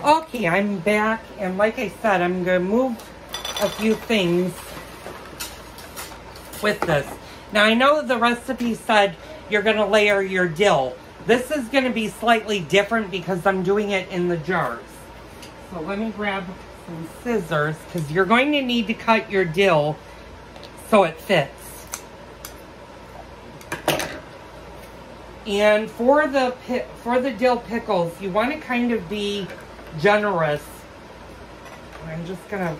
Okay, I'm back, and like I said, I'm going to move a few things with this. Now, I know the recipe said you're going to layer your dill. This is going to be slightly different because I'm doing it in the jars. So let me grab some scissors because you're going to need to cut your dill so it fits. And for the dill pickles, you want to kind of be generous. I'm just going to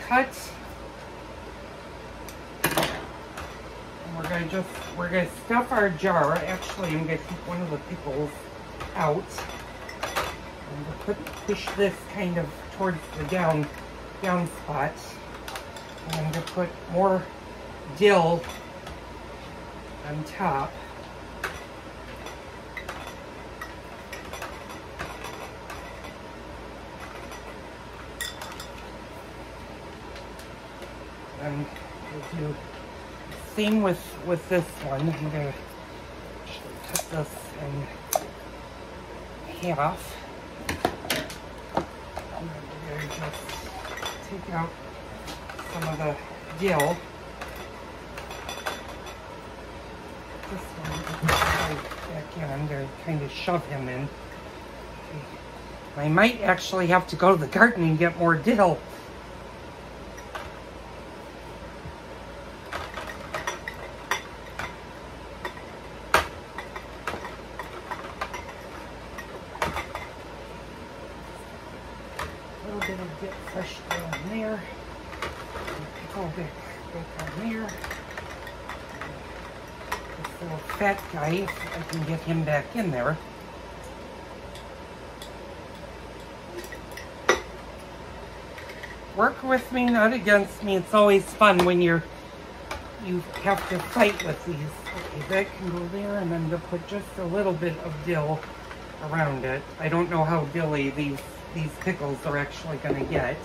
cut. And we're going to stuff our jar. Actually, I'm going to take one of the pickles out. I'm going to push this kind of towards the down spot. And I'm going to put more dill on top. And we'll do the same with this one. I'm going to actually cut this in half. And I'm going to just take out some of the dill. This one back in. I'm going to kind of shove him in. I might actually have to go to the garden and get more dill. Fresh dill in there, pickle back on there. This little fat guy, if I can get him back in there. Work with me, not against me. It's always fun when you have to fight with these. Okay, that can go there, and I'm going to put just a little bit of dill around it. I don't know how dilly these pickles are actually going to get.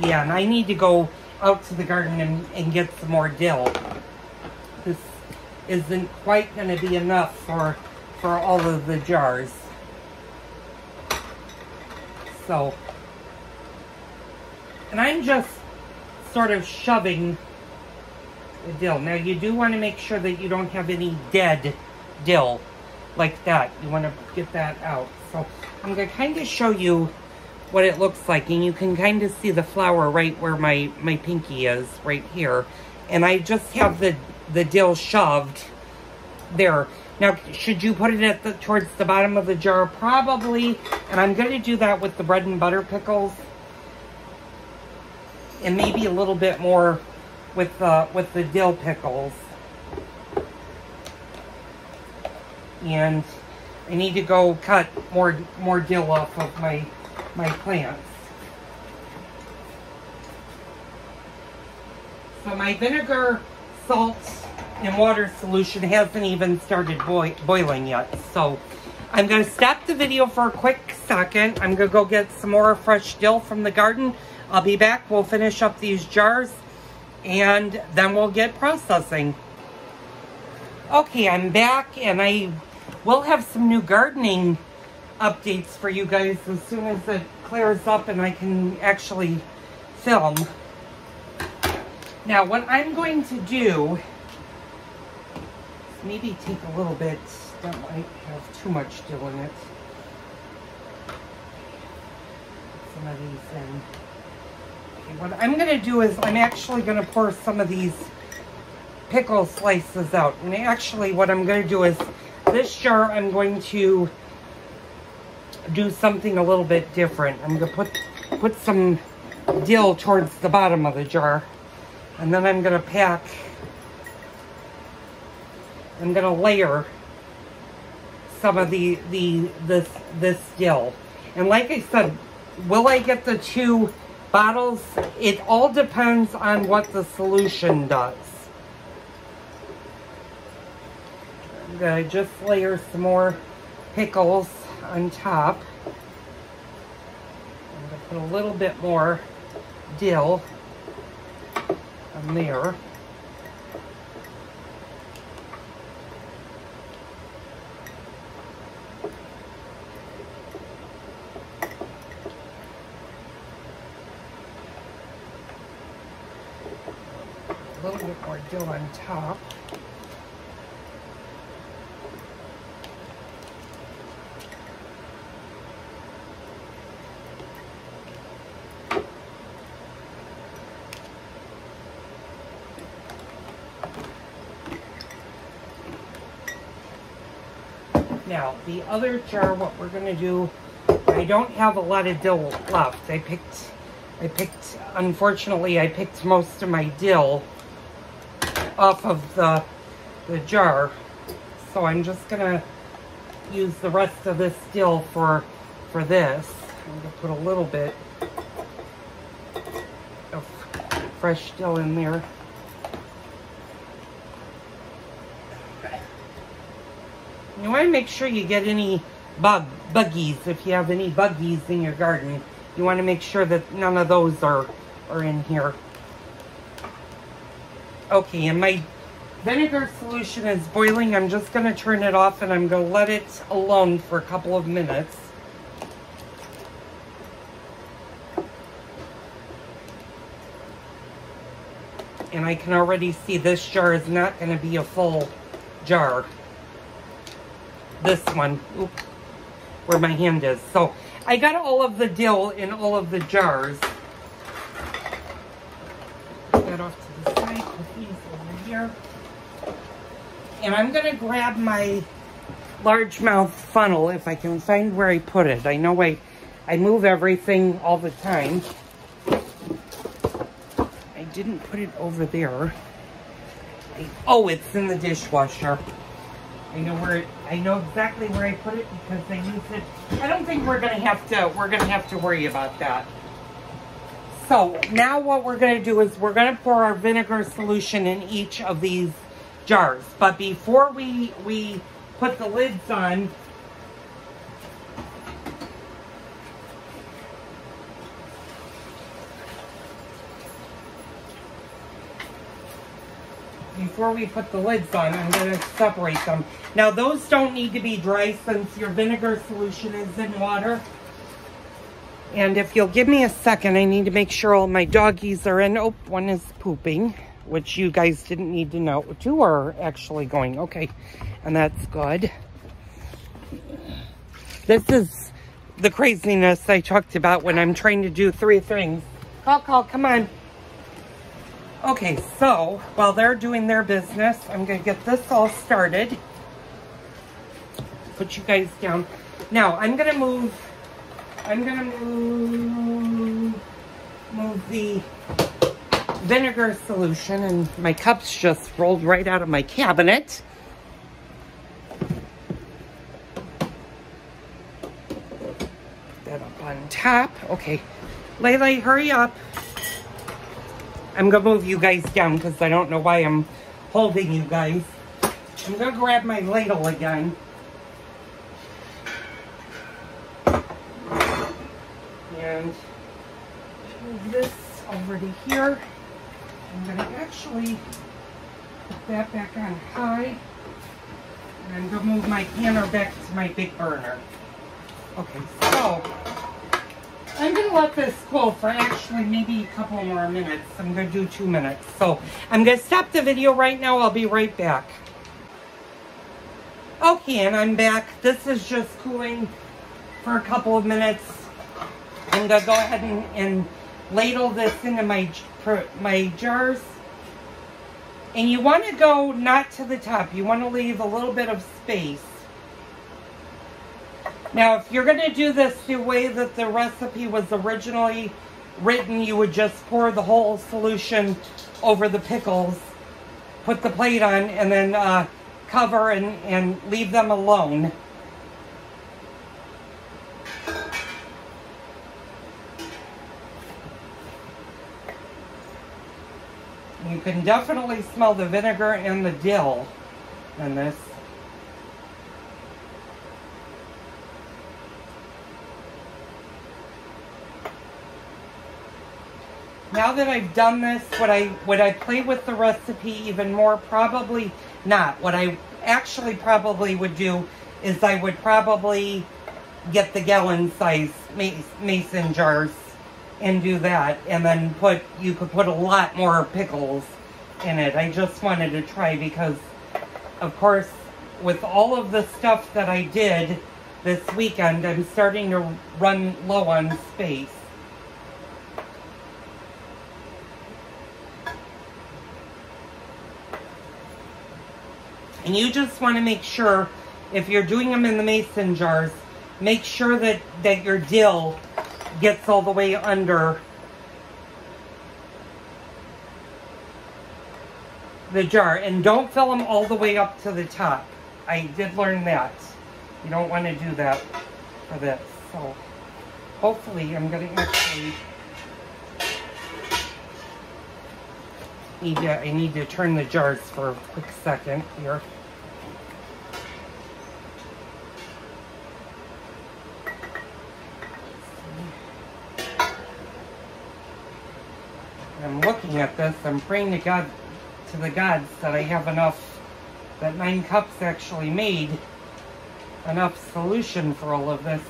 Yeah, and I need to go out to the garden and get some more dill. This isn't quite going to be enough for all of the jars. So, and I'm just sort of shoving the dill. Now, you do want to make sure that you don't have any dead dill like that. You want to get that out. So I'm going to kind of show you what it looks like, and you can kind of see the flour right where my pinky is, right here. And I just have the dill shoved there. Now, should you put it towards the bottom of the jar? Probably. And I'm going to do that with the bread and butter pickles, and maybe a little bit more with the dill pickles. And I need to go cut more dill off of my plants. So my vinegar, salt, and water solution hasn't even started boiling yet. So I'm going to stop the video for a quick second. I'm going to go get some more fresh dill from the garden. I'll be back. We'll finish up these jars, and then we'll get processing. Okay, I'm back, and I will have some new gardening updates for you guys as soon as it clears up and I can actually film. Now, what I'm going to do is maybe take a little bit, that might have too much dill in it. Put some of these in. Okay, what I'm going to do is I'm actually going to pour some of these pickle slices out. And actually what I'm going to do is this jar I'm going to do something a little bit different. I'm going to put some dill towards the bottom of the jar, and then I'm going to I'm going to layer some of this dill. And like I said, will I get the 2 bottles? It all depends on what the solution does. I'm going to just layer some more pickles on top. I'm going to put a little bit more dill on there. little bit more dill on top. Now, the other jar, what we're going to do, I don't have a lot of dill left. Unfortunately, I picked most of my dill off of the jar. So I'm just going to use the rest of this dill for this. I'm going to put a little bit of fresh dill in there. You want to make sure you get any buggies. If you have any buggies in your garden, you want to make sure that none of those are in here. Okay, and my vinegar solution is boiling. I'm just going to turn it off and I'm going to let it alone for a couple of minutes. And I can already see this jar is not going to be a full jar. This one, oops, where my hand is. So I got all of the dill in all of the jars. Put that off to the side, put these over here. And I'm gonna grab my largemouth funnel if I can find where I put it. I know I move everything all the time. I didn't put it over there. Oh, it's in the dishwasher. I know exactly where I put it because I use it. I don't think we're gonna have to worry about that. So now what we're gonna do is we're gonna pour our vinegar solution in each of these jars. But before we put the lids on, I'm going to separate them. Now, those don't need to be dry since your vinegar solution is in water. And if you'll give me a second, I need to make sure all my doggies are in. Oh, one is pooping, which you guys didn't need to know. Two are actually going. Okay, and that's good. This is the craziness I talked about when I'm trying to do 3 things. Call, come on. Okay, so while they're doing their business, I'm going to get this all started. Put you guys down. Now, I'm going to move the vinegar solution, and my cups just rolled right out of my cabinet. Put that up on top. Okay, Layla, hurry up. I'm going to move you guys down because I don't know why I'm holding you guys. I'm going to grab my ladle again. And move this over to here. I'm going to actually put that back on high. And I'm going to move my canner back to my big burner. Okay, so I'm going to let this cool for actually maybe a couple more minutes. I'm going to do 2 minutes. So I'm going to stop the video right now. I'll be right back. Okay, and I'm back. This is just cooling for a couple of minutes. I'm going to go ahead and ladle this into my jars. And you want to go not to the top. You want to leave a little bit of space. Now, if you're going to do this the way that the recipe was originally written, you would just pour the whole solution over the pickles, put the plate on, and then cover and leave them alone. You can definitely smell the vinegar and the dill in this. Now that I've done this, would I play with the recipe even more? Probably not. What I actually probably would do is I would probably get the gallon size mason jars and do that. And then you could put a lot more pickles in it. I just wanted to try because, of course, with all of the stuff that I did this weekend, I'm starting to run low on space. And you just want to make sure, if you're doing them in the mason jars, make sure that your dill gets all the way under the jar. And don't fill them all the way up to the top. I did learn that. You don't want to do that for this. So hopefully I'm going to actually... I need to turn the jars for a quick second here. I'm looking at this, I'm praying to God, to the gods, that I have enough, that 9 cups actually made enough solution for all of this.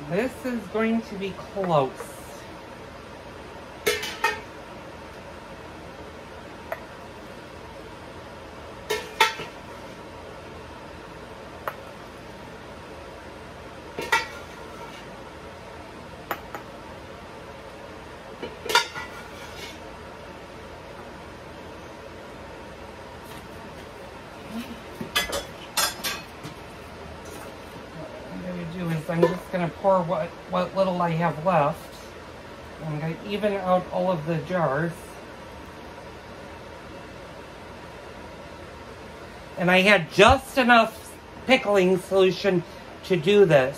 This is going to be close. I'm just going to pour what little I have left. I'm going to even out all of the jars. And I had just enough pickling solution to do this.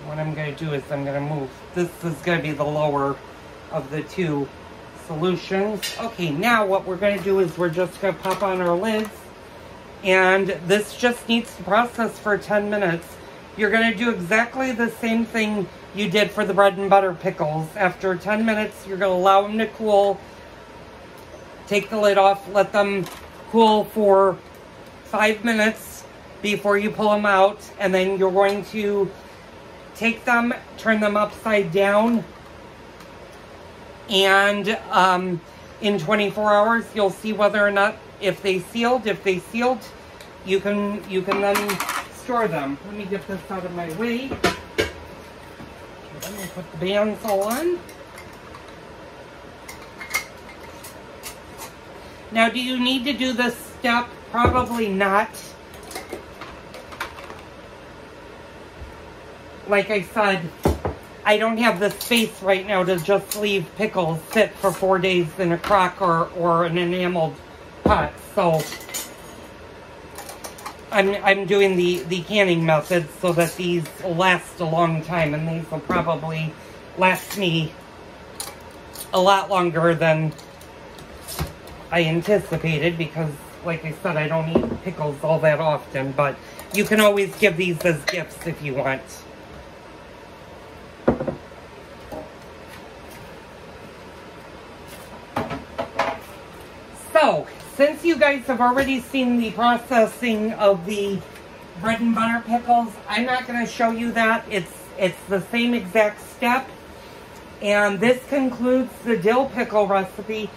What I'm going to do is I'm going to move. This is going to be the lower of the 2 solutions. Okay, now what we're going to do is we're just going to pop on our lids. And this just needs to process for 10 minutes. You're going to do exactly the same thing you did for the bread and butter pickles. After 10 minutes, you're going to allow them to cool. Take the lid off, let them cool for 5 minutes before you pull them out. And then you're going to take them, turn them upside down. And in 24 hours, you'll see whether or not if they sealed, you can then store them. Let me get this out of my way. Okay, let me put the bands all on. Now, do you need to do this step? Probably not. Like I said, I don't have the space right now to just leave pickles sit for 4 days in a crock or an enameled pot, so I'm doing the canning method so that these will last a long time, and these will probably last me a lot longer than I anticipated because, like I said, I don't eat pickles all that often, but you can always give these as gifts if you want. So, since you guys have already seen the processing of the bread and butter pickles, I'm not going to show you that. It's the same exact step. And this concludes the dill pickle recipe.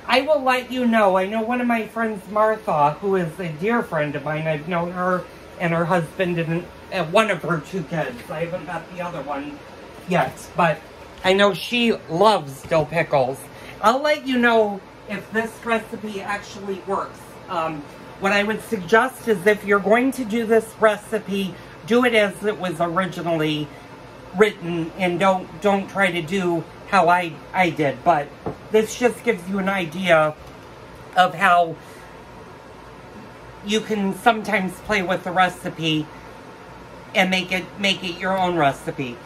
I will let you know. I know one of my friends, Martha, who is a dear friend of mine. I've known her and her husband and one of her 2 kids. I haven't met the other one yet, but I know she loves dill pickles. I'll let you know if this recipe actually works. What I would suggest is if you're going to do this recipe, do it as it was originally written, and don't try to do how I did. But this just gives you an idea of how you can sometimes play with the recipe and make it your own recipe.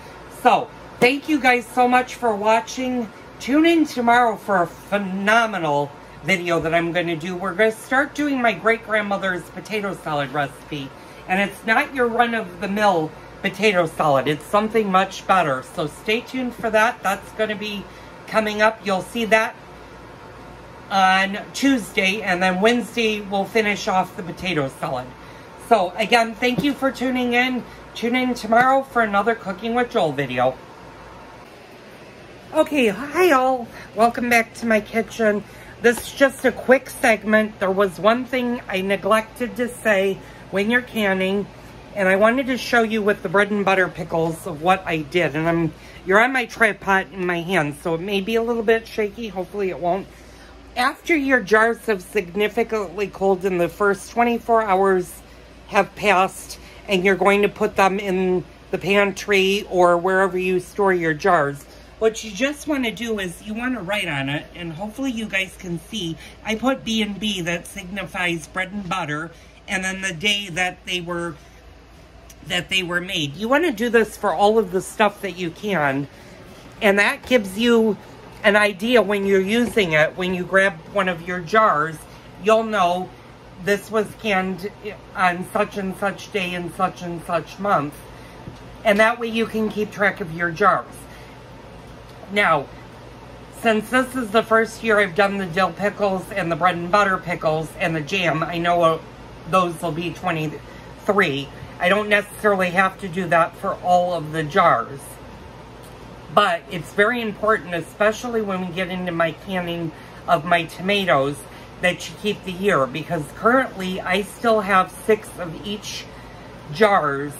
So, thank you guys so much for watching. Tune in tomorrow for a phenomenal video that I'm going to do. We're going to start doing my great-grandmother's potato salad recipe. And it's not your run-of-the-mill potato salad. It's something much better. So stay tuned for that. That's going to be coming up. You'll see that on Tuesday. And then Wednesday, we'll finish off the potato salad. So, again, thank you for tuning in. Tune in tomorrow for another Cooking with Joel video. Okay, hi all. Welcome back to my kitchen. This is just a quick segment. There was one thing I neglected to say when you're canning, and I wanted to show you with the bread and butter pickles of what I did. And you're on my tripod in my hand, so it may be a little bit shaky. Hopefully it won't. After your jars have significantly cooled and the first 24 hours have passed, and you're going to put them in the pantry or wherever you store your jars, what you just want to do is you want to write on it, and hopefully you guys can see, I put B&B, that signifies bread and butter, and then the day that they were made. You want to do this for all of the stuff that you can, and that gives you an idea when you're using it. When you grab one of your jars, you'll know this was canned on such and such day and such month, and that way you can keep track of your jars. Now, since this is the first year I've done the dill pickles and the bread and butter pickles and the jam, I know those will be 23. I don't necessarily have to do that for all of the jars. But it's very important, especially when we get into my canning of my tomatoes, that you keep the year. Because currently, I still have 6 of each jars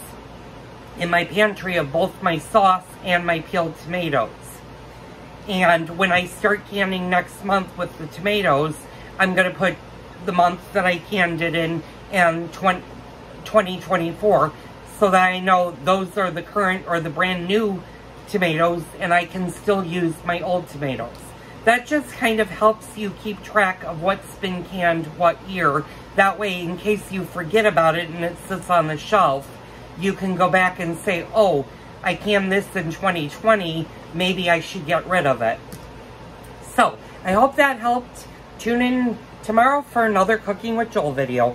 in my pantry of both my sauce and my peeled tomatoes. And when I start canning next month with the tomatoes, I'm going to put the month that I canned it in and 2024, so that I know those are the current or the brand new tomatoes, and I can still use my old tomatoes. That just kind of helps you keep track of what's been canned what year. That way, in case you forget about it and it sits on the shelf, you can go back and say, oh, I canned this in 2020, maybe I should get rid of it. So, I hope that helped. Tune in tomorrow for another Cooking with Joel video.